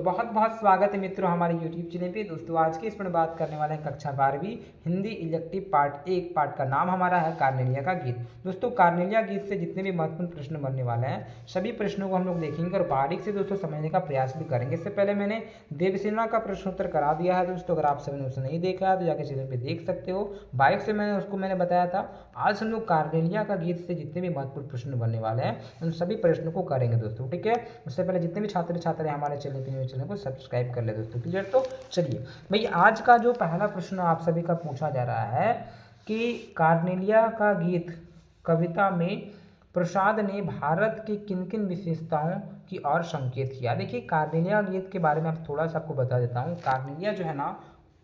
बहुत बहुत स्वागत है मित्रों हमारे YouTube चैनल पे। दोस्तों आज के इसमें बात करने वाले हैं कक्षा 12वीं हिंदी इलेक्टिव पार्ट 1। पार्ट का नाम हमारा है कार्नेलिया का गीत। दोस्तों कार्नेलिया गीत से जितने भी महत्वपूर्ण प्रश्न बनने वाले हैं सभी प्रश्नों को हम लोग देखेंगे और बारीक से दोस्तों समझने का प्रयास भी करेंगे। इससे पहले मैंने देवसेना का प्रश्नोत्तर करा दिया है दोस्तों, अगर आप सभी ने उसे नहीं देखा है तो जाकर चैनल पर देख सकते हो। बारीक से मैंने बताया था। आज हम लोग कार्नेलिया का गीत से जितने भी महत्वपूर्ण प्रश्न बनने वाले हैं उन सभी प्रश्नों को करेंगे दोस्तों, ठीक है। उससे पहले जितने भी छात्र हमारे चैनल को सब्सक्राइब कर ले दोस्तों, क्लियर। तो चलिए भाई, आज का जो पहला प्रश्न आप सभी का पूछा जा रहा है कि कार्नेलिया का गीत कविता में प्रसाद ने भारत की किन किन विशेषताओं की ओर संकेत किया। देखिए कार्नेलिया गीत के बारे में आप थोड़ा सा आपको बता देता हूँ। कार्नेलिया जो है ना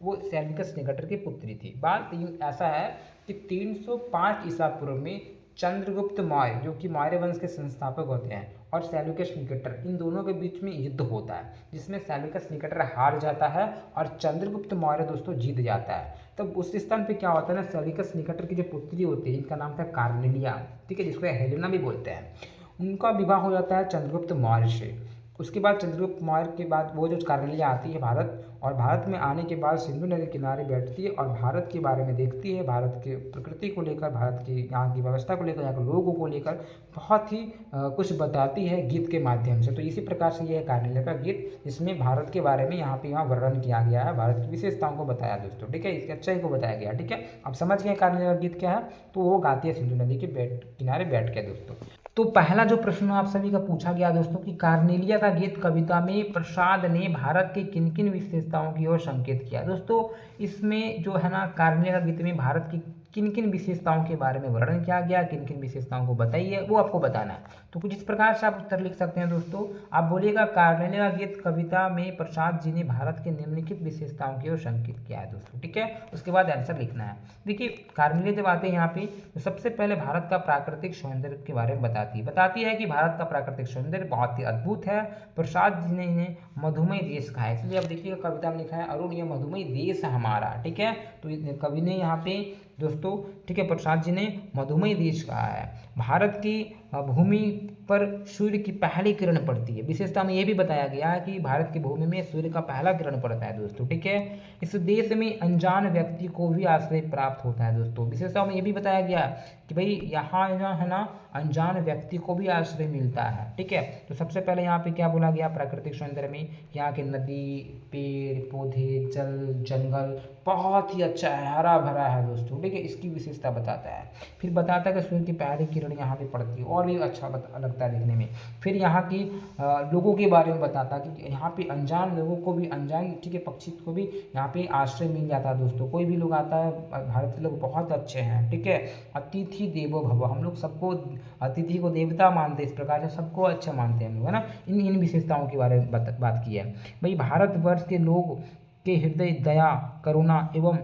वो सेल्यूकस निकेटर की पुत्री थी। बात ऐसा है कि 305 ईसा पूर्व में चंद्रगुप्त मौर्य जो कि मौर्य वंश के संस्थापक होते हैं और सेल्यूकस निकेटर, इन दोनों के बीच में युद्ध होता है जिसमें सेल्यूकस निकेटर हार जाता है और चंद्रगुप्त मौर्य दोस्तों जीत जाता है। तब उस स्थान पे क्या होता है ना, सेल्यूकस निकेटर की जो पुत्री होती है इनका नाम था कार्नेलिया, ठीक है, जिसको हेलेना भी बोलते हैं। उनका विवाह हो जाता है चंद्रगुप्त मौर्य से। उसके बाद चंद्रगुप्त मौर्य के बाद वो जो कार्नेलिया आती है भारत, और भारत में आने के बाद सिंधु नदी के किनारे बैठती है और भारत के बारे में देखती है, भारत के प्रकृति को लेकर, भारत की यहाँ की व्यवस्था को लेकर, यहाँ के लोगों को लेकर बहुत ही कुछ बताती है गीत के माध्यम से। तो इसी प्रकार से ये है कार्नेलिया का गीत, जिसमें भारत के बारे में यहाँ पे यहाँ वर्णन किया गया है, भारत की विशेषताओं को बताया दोस्तों, ठीक है, इसकी अच्छाई को बताया गया, ठीक है। अब समझ गए कार्नेलिया का गीत क्या है। तो वो गाती है सिंधु नदी के किनारे बैठ के दोस्तों। तो पहला जो प्रश्न आप सभी का पूछा गया दोस्तों कि कार्नेलिया का गीत कविता में प्रसाद ने भारत के किन किन विशेषताओं की ओर संकेत किया। दोस्तों इसमें जो है ना कार्नेलिया का गीत में भारत की किन किन विशेषताओं के बारे में वर्णन किया गया, किन किन विशेषताओं को बताइए, वो आपको बताना है। तो कुछ इस प्रकार से आप उत्तर लिख सकते हैं दोस्तों। आप बोलिएगा कार्नेलिया का गीत कविता में प्रसाद जी ने भारत के निम्नलिखित विशेषताओं की ओर संकेत किया है दोस्तों, ठीक है। उसके बाद आंसर लिखना है। देखिए कार्नेलिया जब आते हैं यहाँ पे तो सबसे पहले भारत का प्राकृतिक सौंदर्य के बारे में बताती है कि भारत का प्राकृतिक सौंदर्य बहुत ही अद्भुत है। प्रसाद जी ने इन्हें मधुमय देश कहा है, इसलिए अब देखिएगा कविता में लिखा है अरुण ये मधुमय देश हमारा, ठीक है। तो कवि ने यहाँ पे दोस्तों, ठीक है, प्रसाद जी ने मधुमय देश कहा है। भारत की भूमि पर सूर्य की पहली किरण पड़ती है। विशेषता में ये भी बताया गया है कि भारत की भूमि में सूर्य का पहला किरण पड़ता है दोस्तों, ठीक है। इस देश में अनजान व्यक्ति को भी आश्रय प्राप्त होता है दोस्तों। विशेषता में ये भी बताया गया कि भाई यहाँ है ना अनजान व्यक्ति को भी आश्रय मिलता है, ठीक है। तो सबसे पहले यहाँ पे क्या बोला गया, प्राकृतिक सौंदर्य में यहाँ के नदी, पेड़ पौधे, जल जंगल बहुत ही अच्छा है, हरा भरा है दोस्तों, ठीक है, इसकी विशेषता बताता है। फिर बताता है कि सूर्य की पहली किरण यहाँ पे पड़ती है और भी अच्छा लगता है देखने में। फिर यहाँ की लोगों के बारे में बताता है कि यहाँ पे अनजान लोगों को भी, अनजान, ठीक है, पक्षी को भी यहाँ पे आश्रय मिल जाता है दोस्तों। कोई भी लोग आता है, भारत के लोग बहुत अच्छे हैं, ठीक है। अतिथि देवो भव, हम लोग सबको अतिथि को देवता मानते हैं, इस प्रकार से सबको अच्छा मानते हैं हम लोग, है ना। इन विशेषताओं के बारे में बात की है। भाई भारतवर्ष के लोग के हृदय दया, करुणा एवं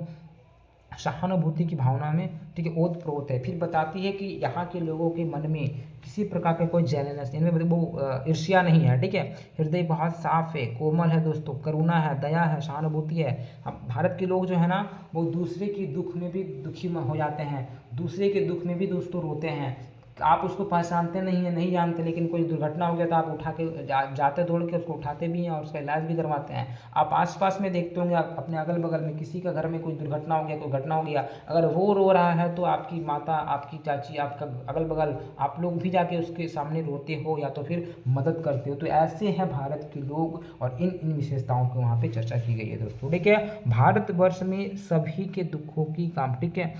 सहानुभूति की भावना में, ठीक है, ओतप्रोत है। फिर बताती है कि यहाँ के लोगों के मन में किसी प्रकार का कोई जेलनेस, इनमें मतलब वो ईर्ष्या नहीं है, ठीक है। हृदय बहुत साफ है, कोमल है दोस्तों, करुणा है, दया है, सहानुभूति है। हम भारत के लोग जो है ना वो दूसरे के दुख में भी दुखी हो जाते हैं, दूसरे के दुख में भी दोस्तों रोते हैं। आप उसको पहचानते नहीं है, नहीं जानते, लेकिन कोई दुर्घटना हो गया तो आप उठा के जाते दौड़ के उसको उठाते भी हैं और उसका इलाज भी करवाते हैं। आप आसपास में देखते होंगे, आप अपने अगल बगल में किसी का घर में कोई दुर्घटना हो गया, कोई घटना हो गया, अगर वो रो रहा है तो आपकी माता, आपकी चाची, आपका अगल बगल आप लोग भी जाके उसके सामने रोते हो या तो फिर मदद करते हो। तो ऐसे हैं भारत के लोग और इन विशेषताओं की वहाँ पे चर्चा की गई है दोस्तों, ठीक है। भारतवर्ष में सभी के दुखों की ठीक है,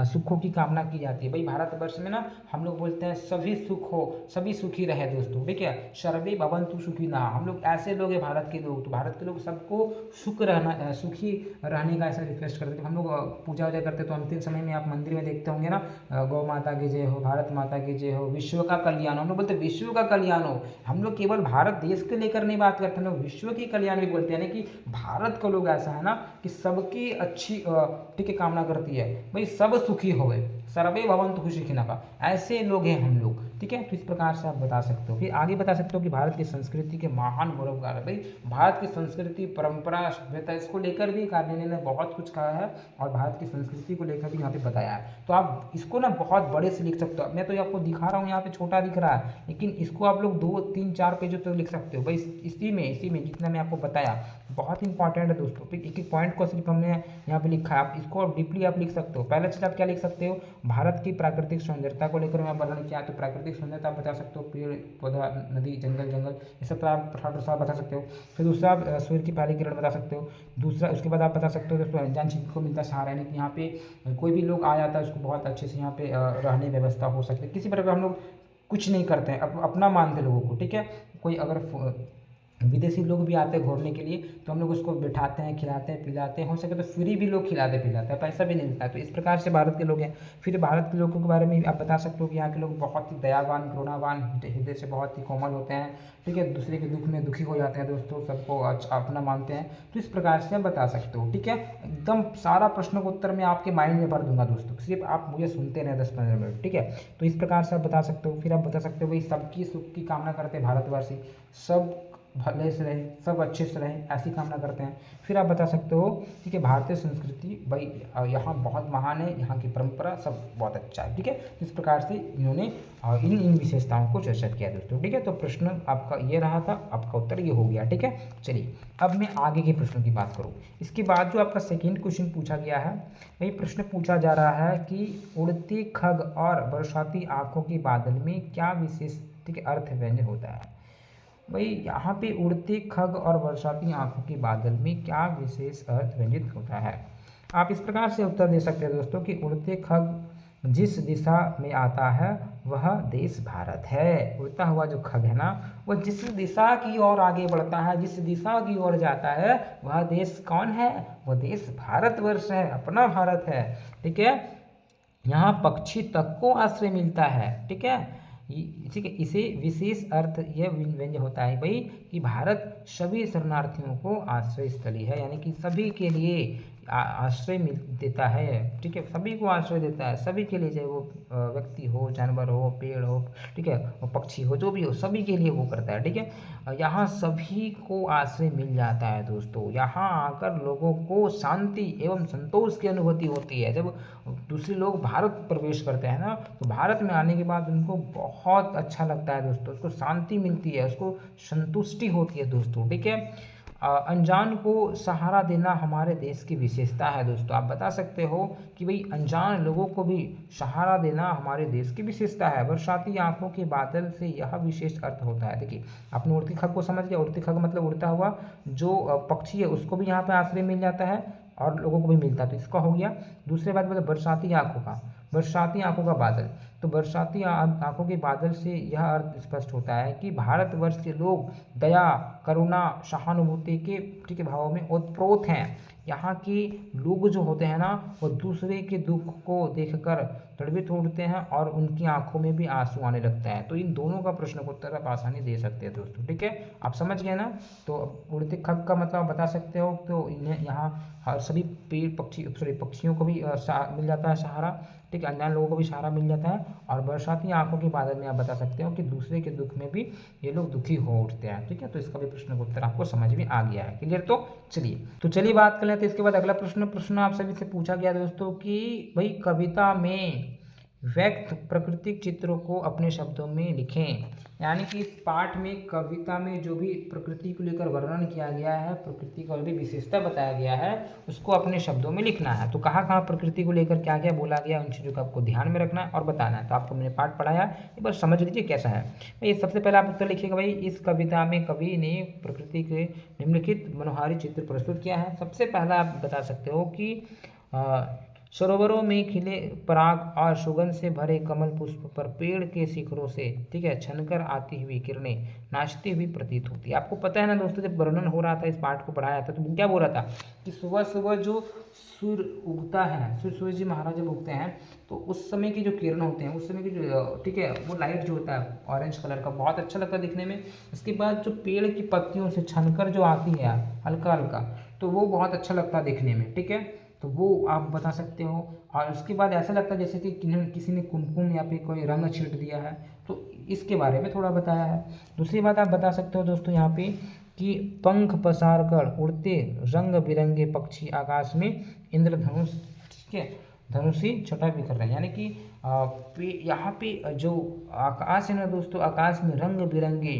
सुखों की कामना की जाती है। भाई भारतवर्ष में ना हम लोग बोलते हैं सभी सुख हो, सभी सुखी रहे दोस्तों, ठीक है। सर्वे भवन्तु सुखिनः, हम लोग ऐसे लोग हैं भारत के लोग। तो भारत के लोग सबको सुखी रहने का ऐसा रिक्वेस्ट करते हैं। हम लोग पूजा वूजा करते तो अंतिम समय में आप मंदिर में देखते होंगे ना, गौ माता की जय हो, भारत माता की जय हो, विश्व का कल्याण हो। हम लोग बोलते हैं विश्व का कल्याण हो। हम लोग केवल भारत देश के लेकर नहीं बात करते, हम लोग विश्व की कल्याण भी बोलते हैं। यानी कि भारत का लोग ऐसा है ना कि सबकी अच्छी, ठीक है, कामना करती है, भाई सब सुखी होवे, सर्वे भवन्तु सुखिनः, ऐसे लोग लोग हैं हम लोग, ठीक है। तो इस प्रकार से आप बता सकते हो। फिर आगे बता सकते हो कि भारत की संस्कृति के महान गौरवगार है। भाई भारत की संस्कृति, परंपरा, सभ्यता, इसको लेकर भी कार्नेलिया ने बहुत कुछ कहा है और भारत की संस्कृति को लेकर भी यहाँ पे बताया है। तो आप इसको ना बहुत बड़े से लिख सकते हो। मैं तो आपको दिखा रहा हूँ, यहाँ पे छोटा दिख रहा है, लेकिन इसको आप लोग 2, 3, 4 पेजों तक लिख सकते हो। भाई इसी में जितना मैं आपको बताया बहुत इंपॉर्टेंट है दोस्तों। फिर एक एक पॉइंट को सिर्फ हमने यहाँ पे लिखा है, आप इसको डीपली आप लिख सकते हो। पहला चीज़ आप क्या लिख सकते हो, भारत की प्राकृतिक सौंदर्यता को लेकर मैं वर्णन किया, तो प्राकृतिक सौंदर्यता आप बता सकते हो, पेड़ पौधा, नदी, जंगल, ये सब आप बता सकते हो। फिर दूसरा आप सूर्य की पहली किरण बता सकते हो। दूसरा उसके बाद आप बता सकते हो दोस्तों अनजान शिल्पी को मिलता सहारा, यानी कि यहाँ पे कोई भी लोग आ जाता है उसको बहुत अच्छे से यहाँ पे रहने व्यवस्था हो सकती है। किसी प्रकार हम लोग कुछ नहीं करते हैं, अपना मानते लोगों को, ठीक है। कोई अगर विदेशी लोग भी आते हैं घूमने के लिए तो हम लोग उसको बिठाते हैं, खिलाते हैं, पिलाते हैं, हो सके तो फ्री भी लोग खिलाते पिलाते हैं, पैसा भी नहीं मिलता है। तो इस प्रकार से भारत के लोग हैं। फिर भारत के लोगों के बारे में आप बता सकते हो कि यहाँ के लोग बहुत ही दयावान, करुणावान, हृदय से बहुत ही कोमल होते हैं, ठीक है। दूसरे के दुख में दुखी हो जाते हैं दोस्तों, सबको अपना मानते हैं। तो इस प्रकार से आप बता सकते हो, ठीक है। एकदम सारा प्रश्नों का उत्तर मैं आपके माइंड में भर दूंगा दोस्तों, सिर्फ आप मुझे सुनते रहे 10-15 मिनट, ठीक है। तो इस प्रकार से आप बता सकते हो। फिर आप बता सकते हो भाई सबकी सुख की कामना करते हैं भारतवासी, सब भले से रहें, सब अच्छे से रहें, ऐसी कामना करते हैं। फिर आप बता सकते हो, ठीक है, भारतीय संस्कृति भाई यहाँ बहुत महान है, यहाँ की परंपरा सब बहुत अच्छा है, ठीक है। इस प्रकार से इन्होंने इन विशेषताओं को चर्चा किया दोस्तों, ठीक है। तो प्रश्न आपका ये रहा था, आपका उत्तर ये हो गया, ठीक है। चलिए अब मैं आगे के प्रश्नों की बात करूँ। इसके बाद जो आपका सेकेंड क्वेश्चन पूछा गया है, वही प्रश्न पूछा जा रहा है कि उड़ती खग और बरसाती आंखों के बादल में क्या विशेष, ठीक है, अर्थ व्यंजन होता है। भाई यहाँ पे उड़ते खग और बरसाती आंखों के बादल में क्या विशेष अर्थ व्यंजित होता है। आप इस प्रकार से उत्तर दे सकते हैं दोस्तों कि उड़ते खग जिस दिशा में आता है वह देश भारत है। उड़ता हुआ जो खग है ना, वह जिस दिशा की ओर आगे बढ़ता है, जिस दिशा की ओर जाता है, वह देश कौन है, वह देश भारतवर्ष है, अपना भारत है, ठीक है। यहाँ पक्षी तक को आश्रय मिलता है, ठीक है। ठीक है, इसे विशेष अर्थ यह व्यंजन होता है भाई कि भारत सभी शरणार्थियों को आश्रय स्थली है, यानी कि सभी के लिए आश्रय देता है, ठीक है। सभी को आश्रय देता है, सभी के लिए, चाहे वो व्यक्ति हो, जानवर हो, पेड़ हो, ठीक है, वो पक्षी हो, जो भी हो, सभी के लिए वो करता है, ठीक है। यहाँ सभी को आश्रय मिल जाता है दोस्तों। यहाँ आकर लोगों को शांति एवं संतोष की अनुभूति होती है। जब दूसरे लोग भारत प्रवेश करते हैं ना, तो भारत में आने के बाद उनको बहुत अच्छा लगता है दोस्तों, उसको शांति मिलती है, उसको संतुष्टि होती है दोस्तों, ठीक है। अनजान को सहारा देना हमारे देश की विशेषता है दोस्तों। आप बता सकते हो कि भाई अनजान लोगों को भी सहारा देना हमारे देश की विशेषता है। बरसाती आंखों के बादल से यह विशेष अर्थ होता है। देखिए आपने उड़ती खग को समझ लिया, उड़ती खग मतलब उड़ता हुआ जो पक्षी है उसको भी यहाँ पे आश्रय मिल जाता है और लोगों को भी मिलता है, तो इसका हो गया। दूसरे बात मतलब बरसाती आंखों का, बरसाती आंखों का बादल, तो बरसाती आंखों के बादल से यह अर्थ स्पष्ट होता है कि भारतवर्ष के लोग दया, करुणा, सहानुभूति के, ठीक है, भावों में ओतप्रोत हैं। यहाँ के लोग जो होते हैं ना, वो दूसरे के दुख को देखकर द्रवित होते हैं और उनकी आंखों में भी आंसू आने लगता है। तो इन दोनों का प्रश्न को उत्तर आप आसानी दे सकते हैं दोस्तों, ठीक है। आप समझ गए ना। तो उड़ते खग का मतलब बता सकते हो, तो इन्हें यहाँ सभी पेड़ पक्षी पक्षियों को भी मिल जाता है सहारा, ठीक है, अनजान लोगों को भी सहारा मिल जाता है। और बरसाती आंखों के बादल में आप बता सकते हो कि दूसरे के दुख में भी ये लोग दुखी हो उठते हैं, ठीक है। तो इसका भी प्रश्न का उत्तर आपको समझ में आ गया है, क्लियर। तो चलिए बात कर लेते हैं इसके बाद अगला प्रश्न आप सभी से पूछा गया दोस्तों कि भाई कविता में व्यक्त प्राकृतिक चित्रों को अपने शब्दों में लिखें। यानी कि इस पाठ में कविता में जो भी प्रकृति को लेकर वर्णन किया गया है, प्रकृति का जो भी विशेषता बताया गया है, उसको अपने शब्दों में लिखना है। तो कहाँ कहाँ प्रकृति को लेकर क्या क्या बोला गया, उन चीज़ों को आपको ध्यान में रखना है और बताना है। तो आपको मैंने पाठ पढ़ाया, एक बार समझ लीजिए कैसा है। ये सबसे पहले आप उत्तर लिखिएगा भाई, इस कविता में कवि ने प्रकृति के निम्नलिखित मनोहारी चित्र प्रस्तुत किया है। सबसे पहला आप बता सकते हो कि सरोवरों में खिले पराग और सुगंध से भरे कमल पुष्प पर पेड़ के शिखरों से, ठीक है, छनकर आती हुई किरणें नाचती हुई प्रतीत होती है। आपको पता है ना दोस्तों, जब वर्णन हो रहा था, इस पाठ को पढ़ाया था, तो क्या बोल रहा था कि सुबह सुबह जो सूर्य उगता है, सूर्य जी महाराज जब उगते हैं, तो उस समय की जो किरण होते हैं, उस समय की जो, ठीक है, वो लाइट जो होता है ऑरेंज कलर का, बहुत अच्छा लगता है दिखने में। उसके बाद जो पेड़ की पत्तियों से छनकर जो आती है हल्का हल्का, तो वो बहुत अच्छा लगता है दिखने में, ठीक है। तो वो आप बता सकते हो। और उसके बाद ऐसा लगता है जैसे कि किसी ने कुमकुम या फिर कोई रंग छीट दिया है, तो इसके बारे में थोड़ा बताया है। दूसरी बात आप बता सकते हो दोस्तों यहाँ पे कि पंख पसार कर उड़ते रंग बिरंगे पक्षी आकाश में इंद्रधनुष, ठीक है, धनुषी छटा बिखर रहे हैं। यानी कि यहाँ पे जो आकाश है ना दोस्तों, आकाश में रंग बिरंगे,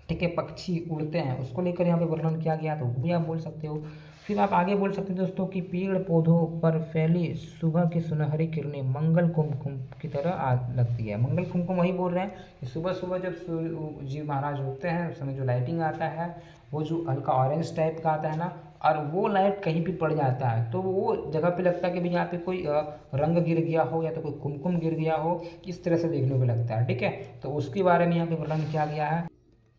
ठीक है, पक्षी उड़ते हैं, उसको लेकर यहाँ पे वर्णन किया गया, तो वो भी आप बोल सकते हो। फिर आप आगे बोल सकते हो दोस्तों कि पेड़ पौधों पर फैली सुबह की सुनहरी किरणें मंगल कुमकुम की तरह लगती है। मंगल कुमकुम वही बोल रहे हैं कि सुबह सुबह जब सूर्य जी महाराज उगते हैं उस समय जो लाइटिंग आता है वो जो हल्का ऑरेंज टाइप का आता है ना, और वो लाइट कहीं भी पड़ जाता है तो वो जगह पे लगता है कि भाई यहाँ पे कोई रंग गिर गया हो या तो कोई कुमकुम गिर गया हो, इस तरह से देखने को लगता है, ठीक है। तो उसके बारे में यहाँ पे वर्णन किया गया है।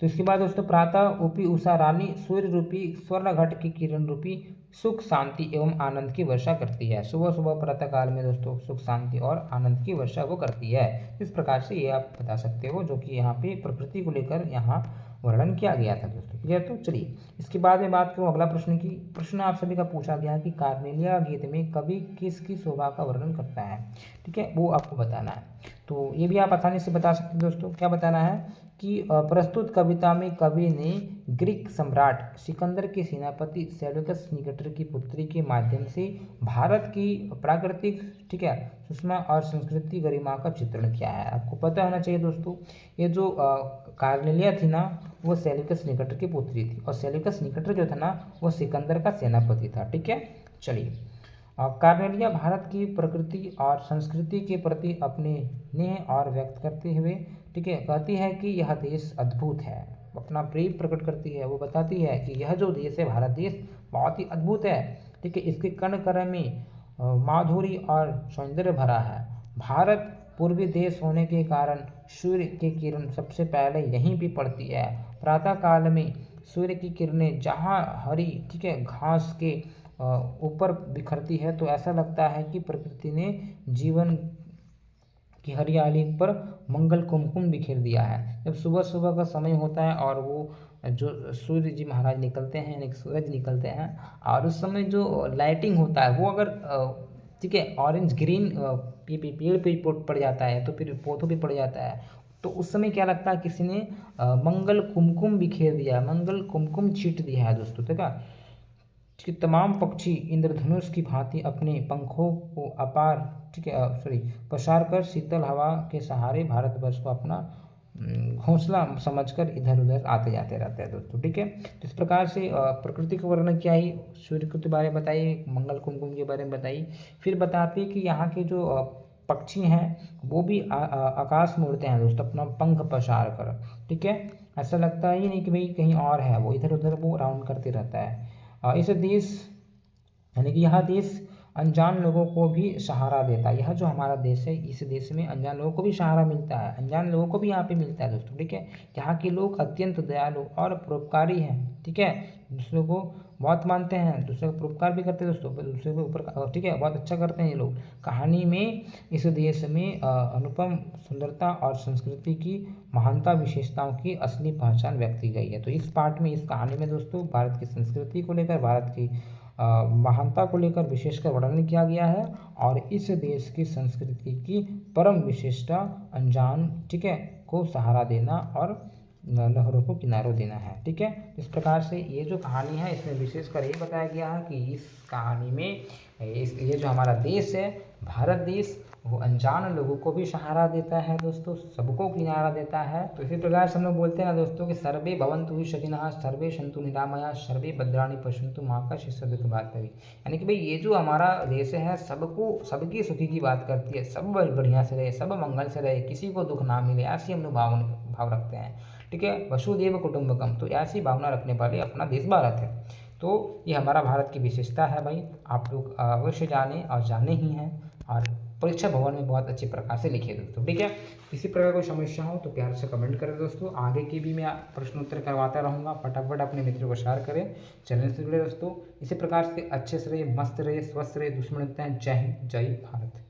तो इसके बाद दोस्तों प्रातः उपी उषा रानी सूर्य रूपी स्वर्ण घट की किरण रूपी सुख शांति एवं आनंद की वर्षा करती है। सुबह सुबह प्रातः काल में दोस्तों सुख शांति और आनंद की वर्षा वो करती है। इस प्रकार से ये आप बता सकते हो, जो कि यहाँ पे प्रकृति को लेकर यहाँ वर्णन किया गया था दोस्तों। क्लियर? तो चलिए इसके बाद में बात करूँ अगला प्रश्न की। प्रश्न आप सभी का पूछा गया कि कार्नेलिया गीत में कवि किसकी शोभा का वर्णन करता है, ठीक है, वो आपको बताना है। तो ये भी आप आसानी से बता सकते हैं दोस्तों। क्या बताना है कि प्रस्तुत कविता में कवि ने ग्रीक सम्राट सिकंदर के सेनापति सेल्यूकस निकेटर की पुत्री के माध्यम से भारत की प्राकृतिक, ठीक है, सुषमा और संस्कृति गरिमा का चित्रण किया है। आपको पता होना चाहिए दोस्तों, ये जो कार्नेलिया थी ना वो सेल्यूकस निकेटर की पुत्री थी, और सेल्यूकस निकेटर जो था ना वो सिकंदर का सेनापति था, ठीक है। चलिए कार्नेलिया भारत की प्रकृति और संस्कृति के प्रति अपने स्नेह और व्यक्त करते हुए, ठीक है, कहती है कि यह देश अद्भुत है, अपना प्रेम प्रकट करती है। वो बताती है कि यह जो देश है भारत देश बहुत ही अद्भुत है, ठीक है, इसके कण कण में माधुरी और सौंदर्य भरा है। भारत पूर्वी देश होने के कारण सूर्य की किरण सबसे पहले यहीं भी पड़ती है। प्रातः काल में सूर्य की किरणें जहाँ हरी, ठीक है, घास के ऊपर बिखरती है तो ऐसा लगता है कि प्रकृति ने जीवन की हरियाली पर मंगल कुमकुम बिखेर दिया है। जब सुबह सुबह का समय होता है और वो जो सूर्य जी महाराज निकलते हैं, यानी सूरज निकलते हैं, और उस समय जो लाइटिंग होता है वो अगर, ठीक है, ऑरेंज ग्रीन पेड़ पे पड़ जाता है तो फिर पौधों पे पड़ जाता है, तो उस समय क्या लगता है किसी ने मंगल कुमकुम बिखेर दिया, मंगल कुमकुम छीट दिया है दोस्तों, ठीक है। कि तमाम पक्षी इंद्रधनुष की भांति अपने पंखों को अपार, ठीक है, पसार कर शीतल हवा के सहारे भारतवर्ष को अपना घोंसला समझकर इधर उधर आते जाते रहते हैं दोस्तों, ठीक है। तो इस प्रकार से प्रकृति का वर्णन किया ही, सूर्य के बारे में बताइए, मंगल कुमकुम के बारे में बताइए। फिर बताते कि यहाँ के जो पक्षी हैं वो भी आकाश में उड़ते हैं दोस्तों अपना पंख पसार कर, ठीक है। ऐसा लगता ही नहीं कि भाई कहीं और है, वो इधर उधर वो राउंड करते रहता है। इस देश, यानी कि यह देश अनजान लोगों को भी सहारा देता है। यह जो हमारा देश है, इस देश में अनजान लोगों को भी सहारा मिलता है, अनजान लोगों को भी यहाँ पे मिलता है दोस्तों, ठीक है। यहाँ के लोग अत्यंत दयालु और परोपकारी हैं, ठीक है, दूसरों को बहुत मानते हैं, दूसरे को परोपकार भी करते हैं दोस्तों, दूसरे के ऊपर, ठीक है, बहुत अच्छा करते हैं ये लोग। कहानी में इस देश में अनुपम सुंदरता और संस्कृति की महानता विशेषताओं की असली पहचान व्यक्त की गई है। तो इस पार्ट में, इस कहानी में दोस्तों भारत की संस्कृति को लेकर, भारत की महानता को लेकर विशेषकर वर्णन किया गया है, और इस देश की संस्कृति की परम विशेषता अनजान, ठीक है, को सहारा देना और लहरों को किनारों देना है, ठीक है। इस प्रकार से ये जो कहानी है इसमें विशेषकर ये बताया गया है कि इस कहानी में ये जो हमारा देश है भारत देश, वो अनजान लोगों को भी सहारा देता है दोस्तों, सबको किनारा देता है। तो इसी प्रकार से हम लोग बोलते हैं ना दोस्तों कि सर्वे भवन्तु सुखिनः, सर्वे सन्तु निरामया, सर्वे भद्राणि पश्यन्तु माँ का शिष्य दुख बात कभी। यानी कि भाई ये जो हमारा देश है सबको, सबकी सुखी की बात करती है, सब बढ़िया से रहे, सब मंगल से रहे, किसी को दुख ना मिले, ऐसी हम लोग भाव रखते हैं, ठीक है। वसुदेव कुटुम्बकम, तो ऐसी भावना रखने वाले अपना देश भारत है। तो ये हमारा भारत की विशेषता है भाई, आप लोग अवश्य जाने और जाने ही हैं, और परीक्षा भवन में बहुत अच्छे प्रकार से लिखिए दोस्तों, ठीक है। किसी प्रकार कोई समस्या हो तो प्यार से कमेंट करें दोस्तों, आगे की भी मैं प्रश्न उत्तर करवाता रहूँगा। फटाफट अपने मित्रों को शेयर करें, चैनल से जुड़े दोस्तों। इसी प्रकार से अच्छे से रहिए, मस्त रहिए, स्वस्थ रहिए, दुश्मन हैं। जय हिंद, जय भारत।